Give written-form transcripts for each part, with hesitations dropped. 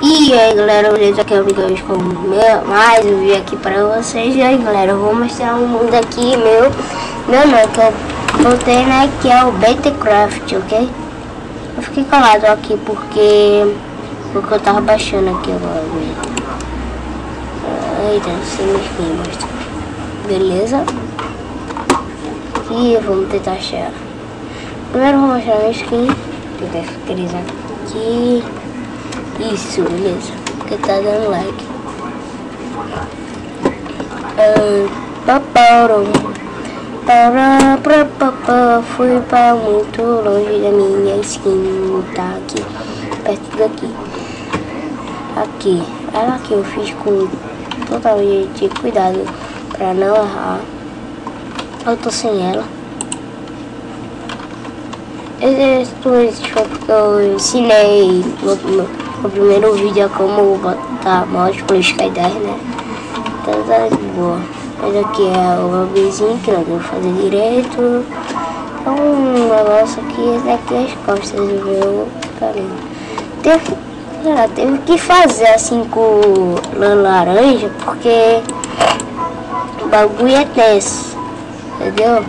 E aí galera, beleza? Aqui é o Miguel com mais um vídeo aqui pra vocês. E aí galera, eu vou mostrar um mundo aqui meu não, que eu botei, né, que é o BTCraft, ok? Eu fiquei calado aqui porque eu tava baixando aqui agora. Eita, sem minha skin, mostra. Beleza? E vamos tentar achar. Primeiro eu vou mostrar minha skin. Tentar fiscalizar aqui. Isso, beleza. Porque tá dando like. Fui pra muito longe da minha skin. Tá aqui, perto daqui. Aqui. Ela que eu fiz com totalmente cuidado pra não errar. Eu tô sem ela. Eu ensinei no primeiro vídeo como botar mouse pro Skydive, né? Então tá de boa. Mas aqui é o lobbyzinho que não devo fazer direito. É um negócio aqui, esse daqui é as costas do meu carinho. Teve que fazer assim com laranja porque o bagulho é tenso, entendeu?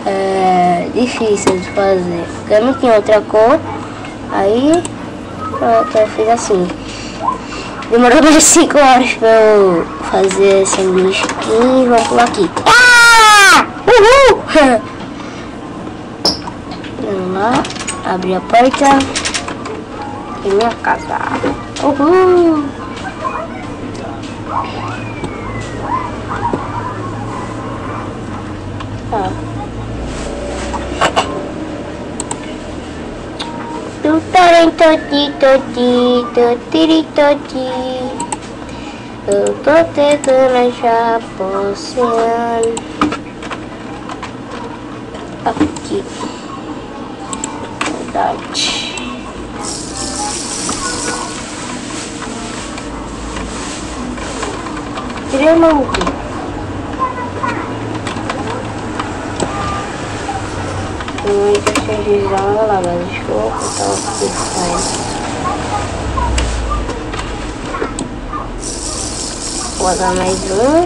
É difícil de fazer, porque eu não tinha outra cor. Aí pronto, eu fiz assim. Demorou mais 5 horas pra eu fazer essa minha skin. Vamos pular aqui. Ah! Uhul! Vamos lá, abrir a porta. E minha casa. Uhul! Tá. Eu tô tentando achar poção aqui. Verdade. Tirei uma aqui. Muita cheirizão lá, mas deixa eu botar o que faz. Vou dar mais um.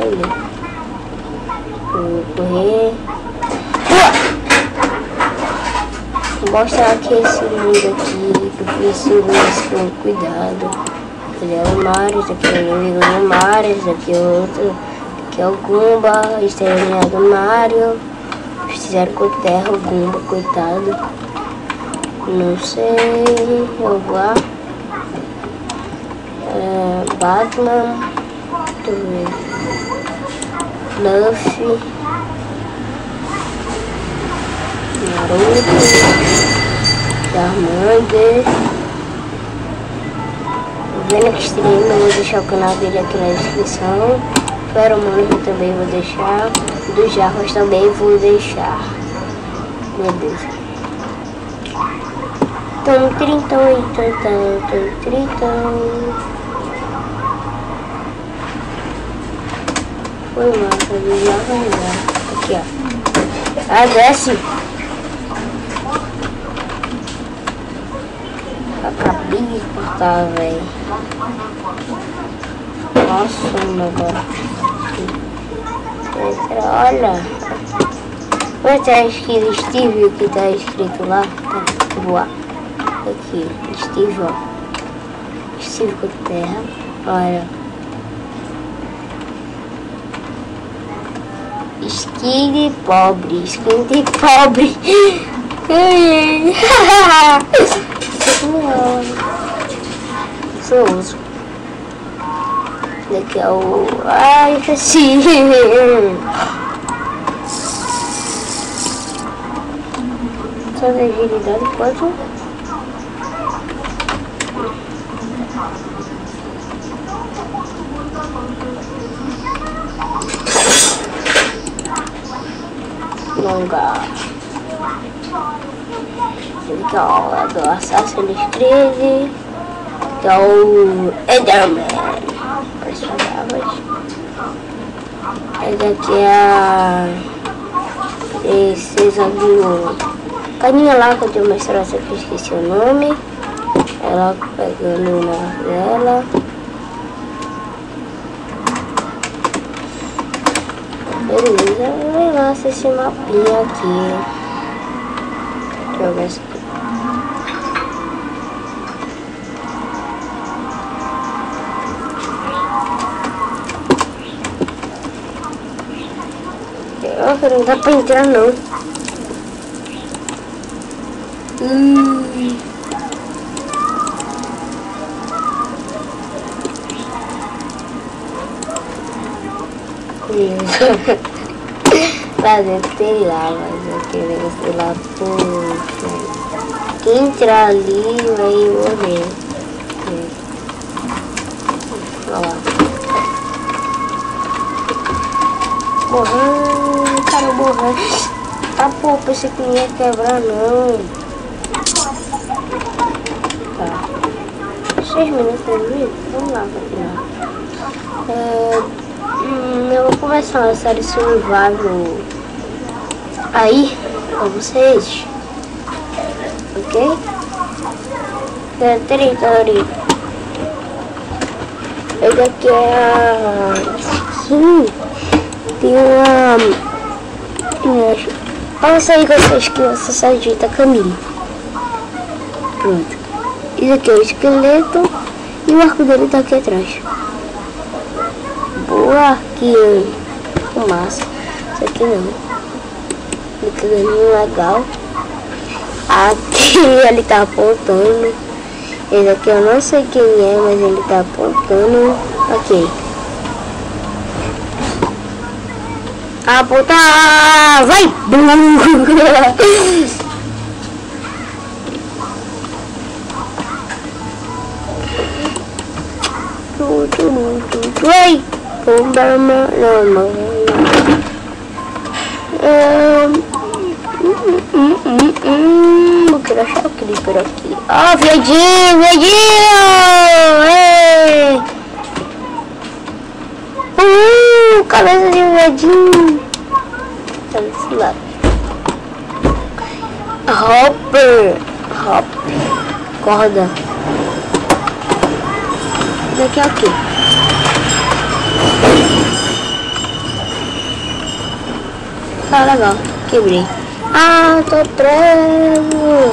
Aí. Vou correr. Vou mostrar aqui esse mundo aqui, que eu fiz isso com cuidado. Aqui é o Mario, esse aqui é o inimigo do Mario, esse aqui é outro. Aqui é o Goomba, exterminado do Mario. Fizeram com terra o Goomba, coitado. Não sei. Eu vou lá. Batman. Luffy. Naruto. Charmander. Venom Extreme, eu vou deixar o canal dele aqui na descrição. Feromônio eu também vou deixar. Dos Jarros também vou deixar. Meu Deus. Então, 30. Foi massa, aqui, ó. Ah, desce. Acabei de cortar, velho. Nossa, meu Deus. Olha. Mas tá escrito Steve, o que tá escrito lá? Tá, voar. Aqui, Steve, ó. Steve com terra. Olha. Skin de pobre. Skin de pobre. Sou uso. Daqui é o... Ai, esqueci. Só de agilidade pode... Longa. Legal, é do Assassin's Creed. Que é o Enderman. Personagens. Essa aqui é a... Esse carinha lá que eu te mostrei, eu esqueci o nome. Ela pegando na dela. Beleza, vamos lá esse mapinha aqui. Deixa eu ver esse aqui. Não dá pra entrar não. Lá dentro tem lá, mas aquele negócio lá, poxa. Quem entrar ali vai morrer. Olha lá. Morrendo, cara, morrendo. Ah, pô, pensei que não ia quebrar, não. Tá. 6 minutos de vídeo? Vamos lá, continuar. Eu vou começar uma série survival aí com vocês. Ok? Território. Esse aqui é tem uma. Olha aí vocês que essa sarjeta Camille. Pronto. Esse aqui é o esqueleto e o arco dele tá aqui atrás. Boa, aqui fumaça. Isso aqui não. Ele tá dando legal. Aqui ele tá apontando. Esse aqui eu não sei quem é, mas ele tá apontando. Ok. Apontar! Vai! Vai! Bomberman! Não. Eu quero achar o Creeper aqui. Ah, viadinho! Ei! Cabeça de viadinho! Tá desse lado. Hopper! Corda. Daqui é o quê? Tá legal, quebrei. Ah, tô preso.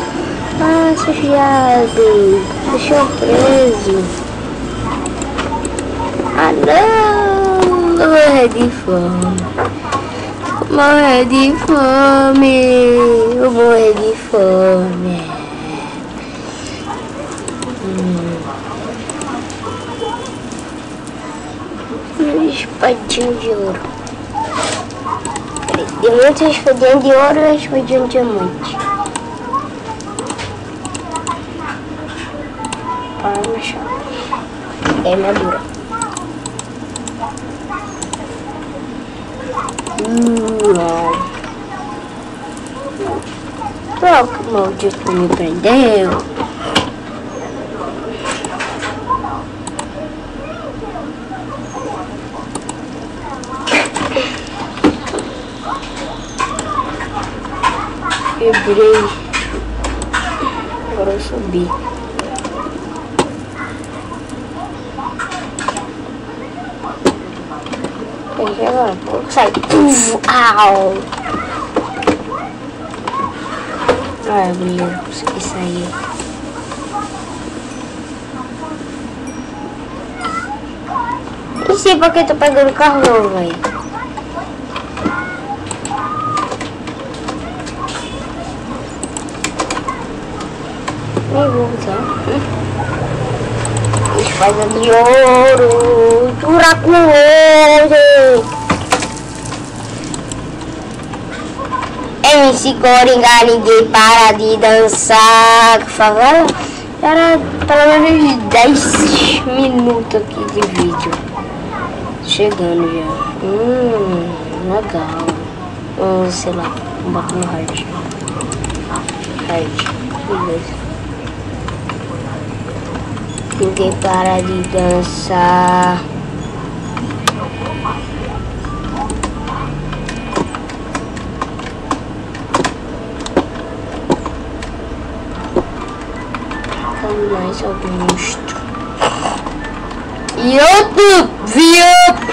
Ah, sujeado. Deixou preso. Ah, não. Eu vou morrer de fome. Eu vou morrer de fome. Espadinho de ouro. Deu muita espadinha de ouro e espadinha de diamante. Para no chão. É armadura. Pronto, o maldito me prendeu. Quebrei. Agora eu subi. Peguei agora, sai. Au! Ai, beleza, consegui sair. Não sei por que tô pegando o carro não, velho. Espada de ouro, buraco ouro. MC Coringa, ninguém para de dançar. Favela, era pelo menos 10 minutos aqui de vídeo. Chegando já. Legal. Sei lá, vou botar no hard. Beleza. Ninguém para de dançar. ficando mais Augusto. E outro vídeo.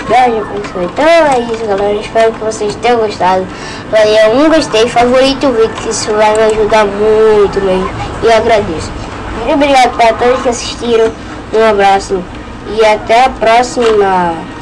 Já pensou? Então é isso, galera. Espero que vocês tenham gostado. Valeu, um gostei, favorito o vídeo, que isso vai me ajudar muito mesmo. E eu agradeço. Muito obrigado para todos que assistiram. Um abraço e até a próxima.